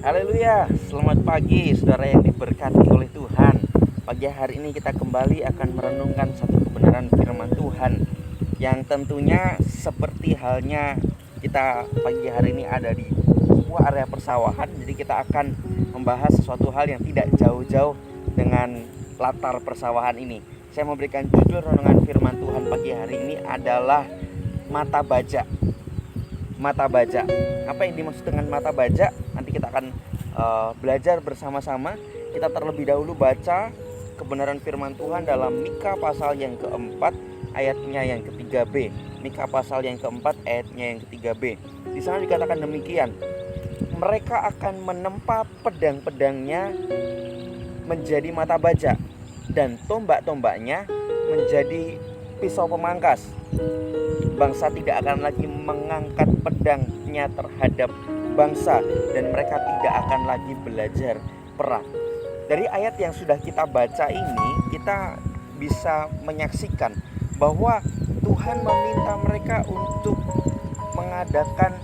Haleluya, selamat pagi saudara yang diberkati oleh Tuhan. Pagi hari ini kita kembali akan merenungkan satu kebenaran firman Tuhan yang tentunya seperti halnya kita pagi hari ini ada di sebuah area persawahan. Jadi kita akan membahas sesuatu hal yang tidak jauh-jauh dengan latar persawahan ini. Saya memberikan judul renungan firman Tuhan pagi hari ini adalah mata baja. Mata baja. Apa yang dimaksud dengan mata baja? Nanti kita akan belajar bersama-sama. Kita terlebih dahulu baca kebenaran firman Tuhan dalam Mika pasal yang keempat ayatnya yang ketiga B. Mika pasal yang keempat ayatnya yang ketiga B. Di sana dikatakan demikian. Mereka akan menempa pedang-pedangnya menjadi mata baja dan tombak-tombaknya menjadi pisau pemangkas. Bangsa tidak akan lagi mengangkat pedangnya terhadap bangsa dan mereka tidak akan lagi belajar perang. Dari ayat yang sudah kita baca ini, kita bisa menyaksikan bahwa Tuhan meminta mereka untuk mengadakan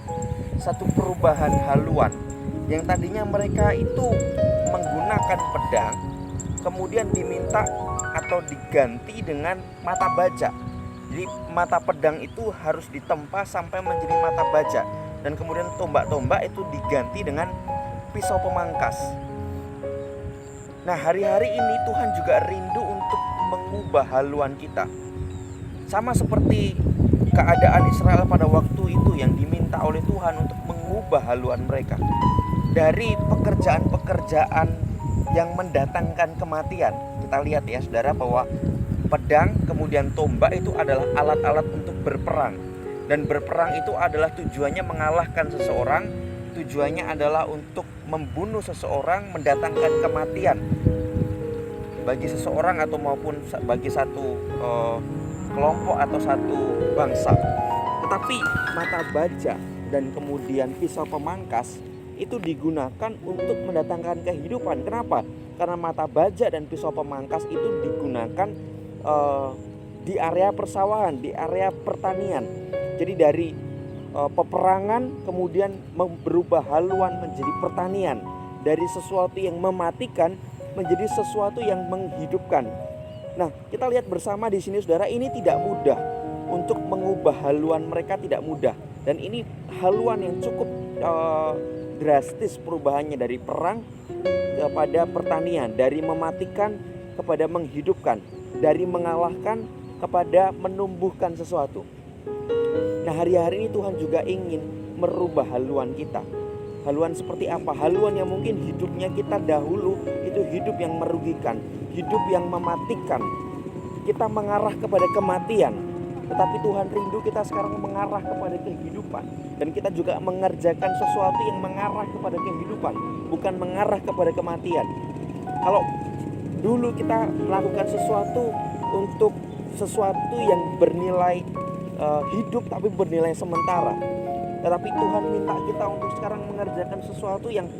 satu perubahan haluan. Yang tadinya mereka itu menggunakan pedang, kemudian diminta atau diganti dengan mata baja. Jadi mata pedang itu harus ditempa sampai menjadi mata baja. Dan kemudian tombak-tombak itu diganti dengan pisau pemangkas. Nah, hari-hari ini Tuhan juga rindu untuk mengubah haluan kita. Sama seperti keadaan Israel pada waktu itu yang diminta oleh Tuhan untuk mengubah haluan mereka. Dari pekerjaan-pekerjaan yang mendatangkan kematian. Kita lihat ya saudara bahwa pedang kemudian tombak itu adalah alat-alat untuk berperang. Dan berperang itu adalah tujuannya mengalahkan seseorang. Tujuannya adalah untuk membunuh seseorang, mendatangkan kematian bagi seseorang atau maupun bagi satu kelompok atau satu bangsa. Tetapi mata baja dan kemudian pisau pemangkas itu digunakan untuk mendatangkan kehidupan. Kenapa? Karena mata baja dan pisau pemangkas itu digunakan di area persawahan, di area pertanian. Jadi dari peperangan kemudian berubah haluan menjadi pertanian. Dari sesuatu yang mematikan menjadi sesuatu yang menghidupkan. Nah, kita lihat bersama di sini saudara, ini tidak mudah. Untuk mengubah haluan mereka tidak mudah. Dan ini haluan yang cukup drastis perubahannya dari perang kepada pertanian, dari mematikan kepada menghidupkan, dari mengalahkan kepada menumbuhkan sesuatu. Nah, hari-hari ini Tuhan juga ingin merubah haluan kita. Haluan seperti apa? Haluan yang mungkin hidupnya kita dahulu itu hidup yang merugikan, hidup yang mematikan. Kita mengarah kepada kematian. Tetapi Tuhan rindu kita sekarang mengarah kepada kehidupan. Dan kita juga mengerjakan sesuatu yang mengarah kepada kehidupan, bukan mengarah kepada kematian. Kalau dulu kita melakukan sesuatu untuk sesuatu yang bernilai hidup tapi bernilai sementara. Tetapi Tuhan minta kita untuk sekarang mengerjakan sesuatu yang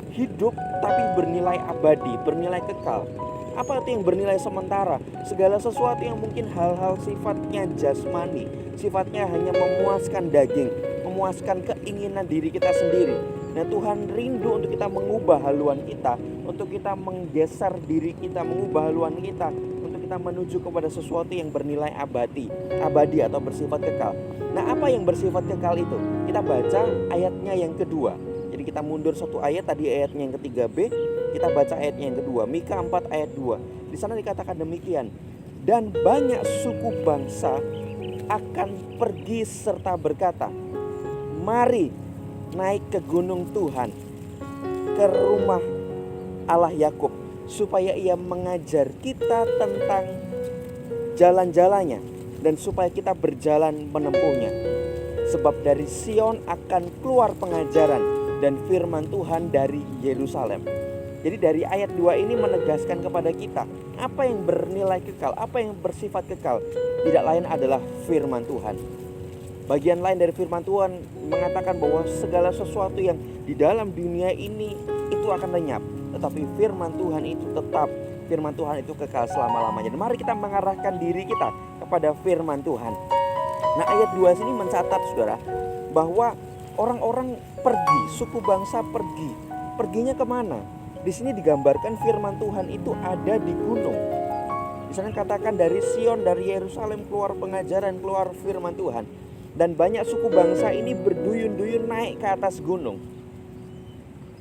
hidup tapi bernilai abadi, bernilai kekal. Apa itu yang bernilai sementara? Segala sesuatu yang mungkin hal-hal sifatnya jasmani, sifatnya hanya memuaskan daging, memuaskan keinginan diri kita sendiri. Nah, Tuhan rindu untuk kita mengubah haluan kita, untuk kita menggeser diri kita, mengubah haluan kita, untuk kita menuju kepada sesuatu yang bernilai abadi atau bersifat kekal. Nah, apa yang bersifat kekal itu? Kita baca ayatnya yang kedua. Jadi kita mundur satu ayat, tadi ayatnya yang ketiga B, kita baca ayatnya yang kedua, Mika 4 ayat 2. Di sana dikatakan demikian. Dan banyak suku bangsa akan pergi serta berkata, mari naik ke gunung Tuhan, ke rumah Allah Yakub, supaya ia mengajar kita tentang jalan-jalannya dan supaya kita berjalan menempuhnya. Sebab dari Sion akan keluar pengajaran dan firman Tuhan dari Yerusalem. Jadi dari ayat 2 ini menegaskan kepada kita apa yang bernilai kekal, apa yang bersifat kekal. Tidak lain adalah firman Tuhan. Bagian lain dari firman Tuhan mengatakan bahwa segala sesuatu yang di dalam dunia ini itu akan lenyap. Tetapi firman Tuhan itu tetap, firman Tuhan itu kekal selama-lamanya. Dan mari kita mengarahkan diri kita kepada firman Tuhan. Nah, ayat 2 sini mencatat saudara bahwa orang-orang pergi, suku bangsa pergi perginya kemana? Di sini digambarkan firman Tuhan itu ada di gunung. Di sana katakan dari Sion, dari Yerusalem keluar pengajaran, keluar firman Tuhan. Dan banyak suku bangsa ini berduyun-duyun naik ke atas gunung.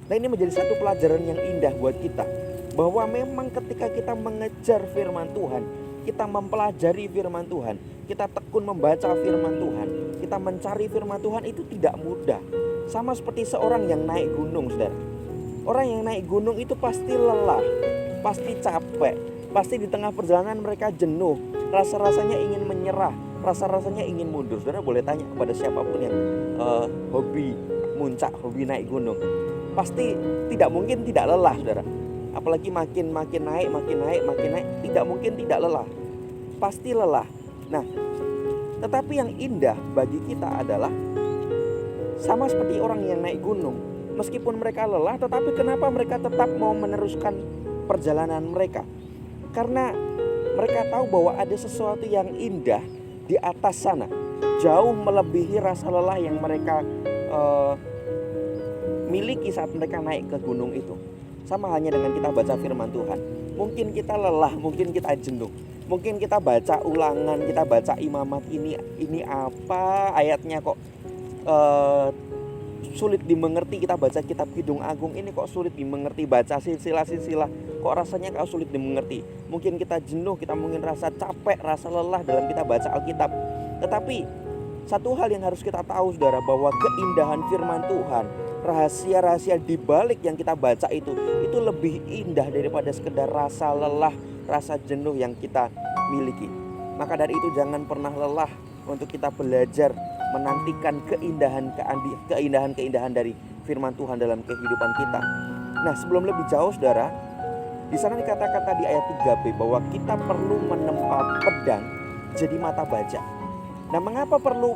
Nah, ini menjadi satu pelajaran yang indah buat kita, bahwa memang ketika kita mengejar firman Tuhan, kita mempelajari firman Tuhan, kita tekun membaca firman Tuhan, kita mencari firman Tuhan, itu tidak mudah. Sama seperti seorang yang naik gunung, saudara. Orang yang naik gunung itu pasti lelah, pasti capek, pasti di tengah perjalanan mereka jenuh, rasa-rasanya ingin menyerah, rasa-rasanya ingin mundur. Saudara boleh tanya kepada siapapun yang hobi muncak, hobi naik gunung, pasti tidak mungkin tidak lelah, saudara. Apalagi makin naik, tidak mungkin tidak lelah, pasti lelah. Nah, tetapi yang indah bagi kita adalah sama seperti orang yang naik gunung. Meskipun mereka lelah, tetapi kenapa mereka tetap mau meneruskan perjalanan mereka? Karena mereka tahu bahwa ada sesuatu yang indah di atas sana, jauh melebihi rasa lelah yang mereka miliki saat mereka naik ke gunung itu. Sama halnya dengan kita baca firman Tuhan. Mungkin kita lelah, mungkin kita jenuh, mungkin kita baca ulangan, kita baca imamat, ini apa ayatnya kok sulit dimengerti. Kita baca kitab Kidung Agung, ini kok sulit dimengerti, baca silsilah kok rasanya kok sulit dimengerti. Mungkin kita jenuh, kita mungkin rasa capek, rasa lelah dalam kita baca Alkitab. Tetapi satu hal yang harus kita tahu, saudara, bahwa keindahan firman Tuhan, rahasia-rahasia di balik yang kita baca itu lebih indah daripada sekedar rasa lelah, rasa jenuh yang kita miliki. Maka dari itu jangan pernah lelah untuk kita belajar menantikan keindahan dari firman Tuhan dalam kehidupan kita. Nah, sebelum lebih jauh, saudara, di sana dikatakan di ayat 3b bahwa kita perlu menempa pedang jadi mata baja. Nah, mengapa perlu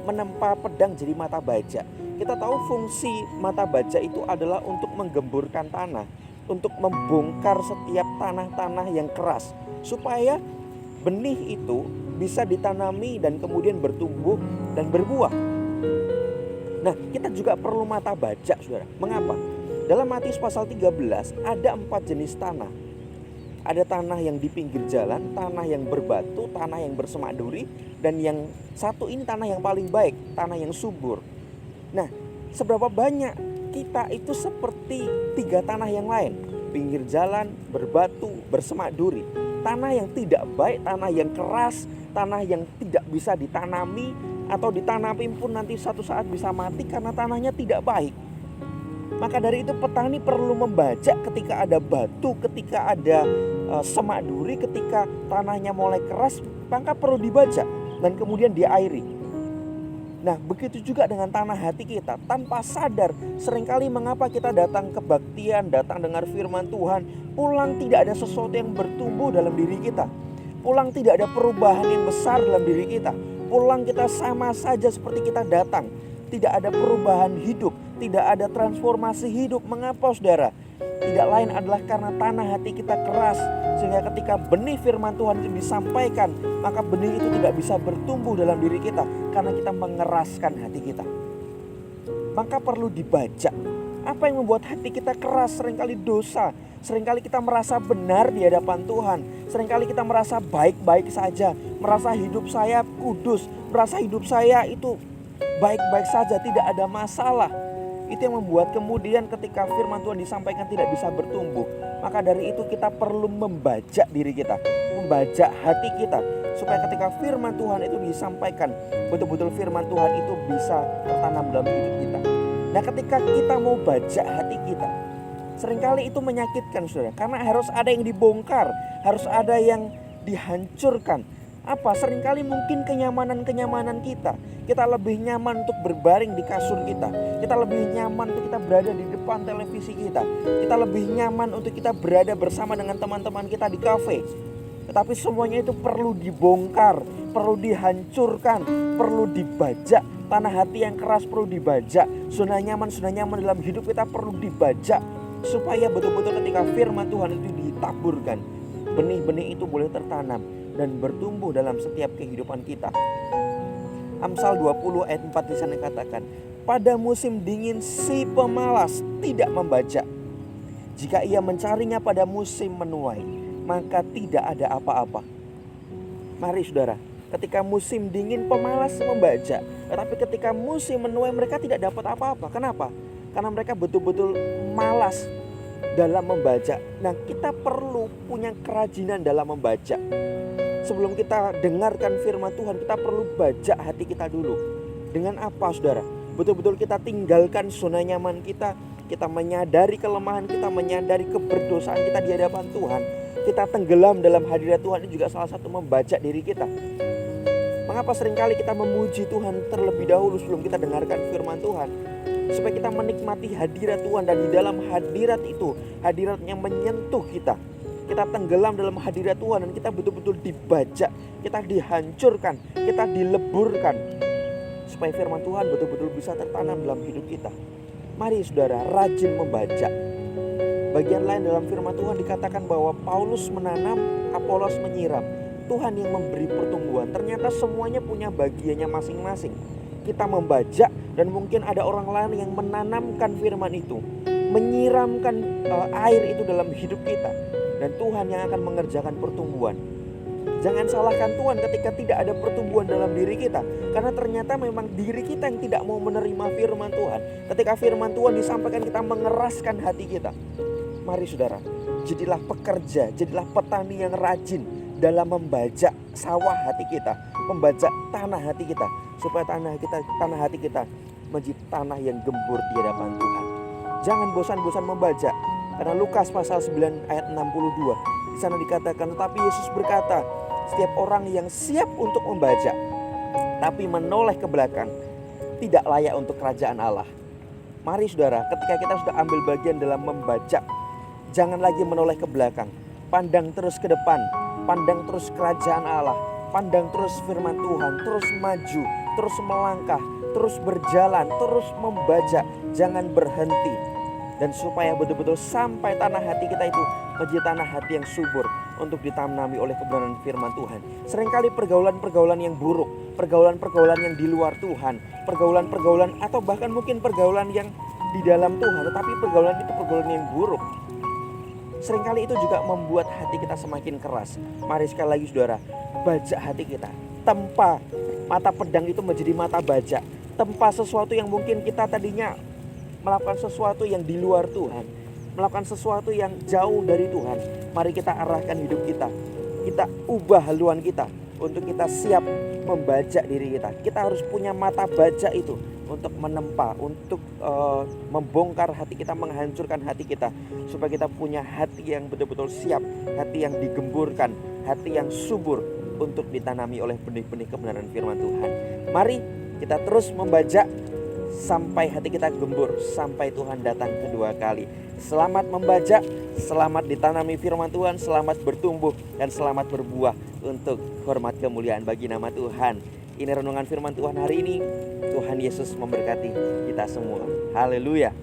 menempa pedang jadi mata baja? Kita tahu fungsi mata baja itu adalah untuk menggemburkan tanah, untuk membongkar setiap tanah-tanah yang keras, supaya benih itu bisa ditanami dan kemudian bertumbuh dan berbuah. Nah, kita juga perlu mata baja, saudara. Mengapa? Dalam Matius pasal 13 ada 4 jenis tanah. Ada tanah yang di pinggir jalan, tanah yang berbatu, tanah yang bersemak duri, dan yang satu ini tanah yang paling baik, tanah yang subur. Nah, seberapa banyak kita itu seperti 3 tanah yang lain? Pinggir jalan, berbatu, bersemak duri. Tanah yang tidak baik, tanah yang keras, tanah yang tidak bisa ditanami, atau ditanami pun nanti satu saat bisa mati karena tanahnya tidak baik. Maka dari itu petani perlu membajak ketika ada batu, ketika ada semak duri, ketika tanahnya mulai keras, maka perlu dibajak dan kemudian diairi. Nah, begitu juga dengan tanah hati kita. Tanpa sadar, seringkali mengapa kita datang kebaktian, datang dengar firman Tuhan, pulang tidak ada sesuatu yang bertumbuh dalam diri kita. Pulang tidak ada perubahan yang besar dalam diri kita. Pulang kita sama saja seperti kita datang. Tidak ada perubahan hidup, tidak ada transformasi hidup. Mengapa, saudara? Tidak lain adalah karena tanah hati kita keras, sehingga ketika benih firman Tuhan itu disampaikan, maka benih itu tidak bisa bertumbuh dalam diri kita karena kita mengeraskan hati kita. Maka perlu dibajak. Apa yang membuat hati kita keras? Seringkali dosa, seringkali kita merasa benar di hadapan Tuhan, seringkali kita merasa baik-baik saja, merasa hidup saya kudus, merasa hidup saya itu baik-baik saja, tidak ada masalah. Itu yang membuat kemudian ketika firman Tuhan disampaikan tidak bisa bertumbuh. Maka dari itu kita perlu membajak diri kita, membajak hati kita, supaya ketika firman Tuhan itu disampaikan, betul-betul firman Tuhan itu bisa tertanam dalam hidup kita. Nah, ketika kita mau bajak hati kita, seringkali itu menyakitkan, saudara, karena harus ada yang dibongkar, harus ada yang dihancurkan. Apa? Seringkali mungkin kenyamanan kita. Kita lebih nyaman untuk berbaring di kasur kita. Kita lebih nyaman untuk kita berada di depan televisi kita. Kita lebih nyaman untuk kita berada bersama dengan teman-teman kita di kafe. Tetapi semuanya itu perlu dibongkar, perlu dihancurkan, perlu dibajak. Tanah hati yang keras perlu dibajak. Zona nyaman dalam hidup kita perlu dibajak, supaya betul-betul ketika firman Tuhan itu ditaburkan, benih-benih itu boleh tertanam dan bertumbuh dalam setiap kehidupan kita. Amsal 20 ayat 4 di sana katakan, Pada musim dingin si pemalas tidak membaca. Jika ia mencarinya pada musim menuai, maka tidak ada apa-apa. Mari saudara, ketika musim dingin pemalas membaca, tetapi ketika musim menuai mereka tidak dapat apa-apa. Kenapa? Karena mereka betul-betul malas dalam membaca. Nah, kita perlu punya kerajinan dalam membaca. Sebelum kita dengarkan firman Tuhan, kita perlu baca hati kita dulu. Dengan apa saudara? Betul-betul kita tinggalkan zona nyaman kita. Kita menyadari kelemahan kita, menyadari keberdosaan kita di hadapan Tuhan. Kita tenggelam dalam hadirat Tuhan, ini juga salah satu membaca diri kita. Mengapa seringkali kita memuji Tuhan terlebih dahulu sebelum kita dengarkan firman Tuhan? Supaya kita menikmati hadirat Tuhan, dan di dalam hadirat itu, hadirat yang menyentuh kita. Kita tenggelam dalam hadirat Tuhan dan kita betul-betul dibaca, kita dihancurkan, kita dileburkan. Supaya firman Tuhan betul-betul bisa tertanam dalam hidup kita. Mari saudara, rajin membaca. Bagian lain dalam firman Tuhan dikatakan bahwa Paulus menanam, Apolos menyiram. Tuhan yang memberi pertumbuhan. Ternyata semuanya punya bagiannya masing-masing. Kita membaca dan mungkin ada orang lain yang menanamkan firman itu, menyiramkan air itu dalam hidup kita. Dan Tuhan yang akan mengerjakan pertumbuhan. Jangan salahkan Tuhan ketika tidak ada pertumbuhan dalam diri kita. Karena ternyata memang diri kita yang tidak mau menerima firman Tuhan. Ketika firman Tuhan disampaikan, kita mengeraskan hati kita. Mari saudara, jadilah pekerja, jadilah petani yang rajin dalam membaca sawah hati kita, membaca tanah hati kita, supaya tanah hati kita menjadi tanah yang gembur di hadapan Tuhan. Jangan bosan-bosan membaca. Karena Lukas pasal 9 ayat 62, di sana dikatakan, tetapi Yesus berkata, setiap orang yang siap untuk membaca tapi menoleh ke belakang tidak layak untuk kerajaan Allah. Mari saudara, ketika kita sudah ambil bagian dalam membaca, jangan lagi menoleh ke belakang. Pandang terus ke depan, pandang terus kerajaan Allah, pandang terus firman Tuhan, terus maju, terus melangkah, terus berjalan, terus membaca, jangan berhenti. Dan supaya betul-betul sampai tanah hati kita itu menjadi tanah hati yang subur untuk ditanami oleh kebenaran firman Tuhan. Seringkali pergaulan-pergaulan yang buruk, pergaulan-pergaulan yang di luar Tuhan, pergaulan-pergaulan atau bahkan mungkin pergaulan yang di dalam Tuhan, tetapi pergaulan itu pergaulan yang buruk. Seringkali itu juga membuat hati kita semakin keras. Mari sekali lagi saudara, baca hati kita. Tempa mata pedang itu menjadi mata baca. Tempa sesuatu yang mungkin kita tadinya melakukan sesuatu yang di luar Tuhan, melakukan sesuatu yang jauh dari Tuhan. Mari kita arahkan hidup kita. Kita ubah haluan kita untuk kita siap membaca diri kita. Kita harus punya mata baca itu untuk menempa, untuk membongkar hati kita, menghancurkan hati kita, supaya kita punya hati yang betul-betul siap, hati yang digemburkan, hati yang subur untuk ditanami oleh benih-benih kebenaran firman Tuhan. Mari kita terus membaca sampai hati kita gembur, sampai Tuhan datang kedua kali. Selamat membaca, selamat ditanami firman Tuhan, selamat bertumbuh dan selamat berbuah untuk hormat kemuliaan bagi nama Tuhan. Ini renungan firman Tuhan hari ini. Tuhan Yesus memberkati kita semua. Haleluya.